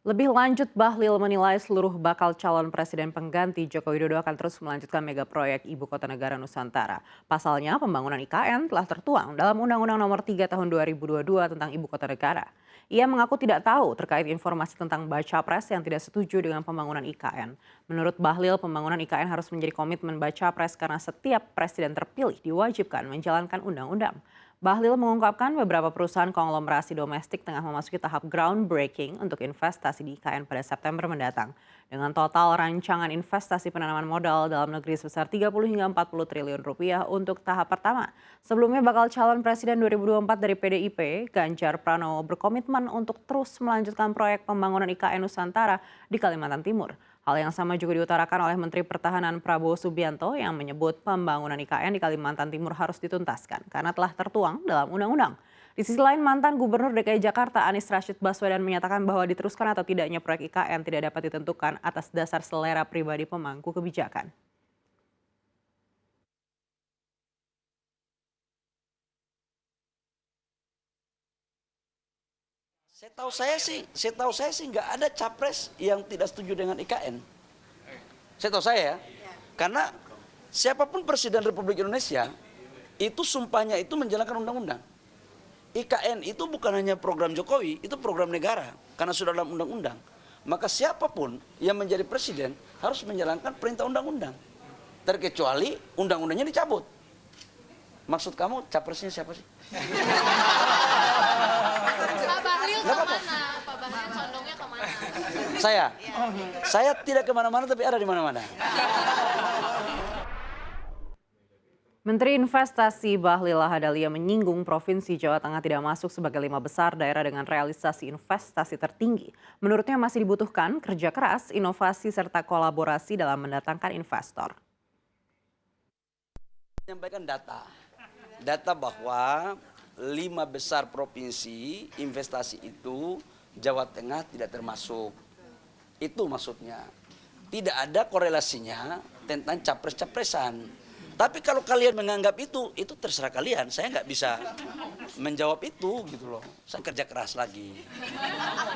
Lebih lanjut, Bahlil menilai seluruh bakal calon presiden pengganti Joko Widodo akan terus melanjutkan mega proyek Ibu Kota Negara Nusantara. Pasalnya, pembangunan IKN telah tertuang dalam Undang-Undang Nomor 3 Tahun 2022 tentang Ibu Kota Negara. Ia mengaku tidak tahu terkait informasi tentang baca pres yang tidak setuju dengan pembangunan IKN. Menurut Bahlil, pembangunan IKN harus menjadi komitmen baca pres karena setiap presiden terpilih diwajibkan menjalankan undang-undang. Bahlil mengungkapkan beberapa perusahaan konglomerasi domestik tengah memasuki tahap groundbreaking untuk investasi di IKN pada September mendatang. Dengan total rancangan investasi penanaman modal dalam negeri sebesar 30 hingga 40 triliun rupiah untuk tahap pertama. Sebelumnya bakal calon presiden 2024 dari PDIP, Ganjar Pranowo berkomitmen untuk terus melanjutkan proyek pembangunan IKN Nusantara di Kalimantan Timur. Hal yang sama juga diutarakan oleh Menteri Pertahanan Prabowo Subianto yang menyebut pembangunan IKN di Kalimantan Timur harus dituntaskan karena telah tertuang dalam undang-undang. Di sisi lain, mantan Gubernur DKI Jakarta Anies Rashid Baswedan menyatakan bahwa diteruskan atau tidaknya proyek IKN tidak dapat ditentukan atas dasar selera pribadi pemangku kebijakan. Setahu saya sih nggak ada capres yang tidak setuju dengan IKN. Setahu saya ya, karena siapapun Presiden Republik Indonesia itu sumpahnya itu menjalankan undang-undang. IKN itu bukan hanya program Jokowi, itu program negara karena sudah dalam undang-undang. Maka siapapun yang menjadi presiden harus menjalankan perintah undang-undang. Terkecuali undang-undangnya dicabut. Maksud kamu capresnya siapa sih? Pak Bahlil kemana? Pak Bahlil condongnya kemana? Saya tidak kemana-mana tapi ada di mana-mana. Menteri Investasi Bahlil Lahadalia menyinggung Provinsi Jawa Tengah tidak masuk sebagai 5 besar daerah dengan realisasi investasi tertinggi. Menurutnya masih dibutuhkan kerja keras, inovasi, serta kolaborasi dalam mendatangkan investor. Menyampaikan data bahwa 5 besar provinsi investasi itu Jawa Tengah tidak termasuk. Itu maksudnya. Tidak ada korelasinya tentang capres-capresan. Tapi kalau kalian menganggap itu terserah kalian. Saya nggak bisa menjawab itu gitu loh. Saya kerja keras lagi.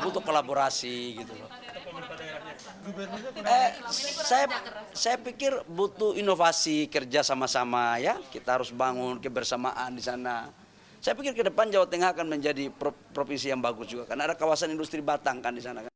Butuh kolaborasi gitu loh. Saya pikir butuh inovasi, kerja sama-sama ya. Kita harus bangun kebersamaan di sana. Saya pikir ke depan Jawa Tengah akan menjadi provinsi yang bagus juga. Karena ada kawasan industri Batang kan di sana.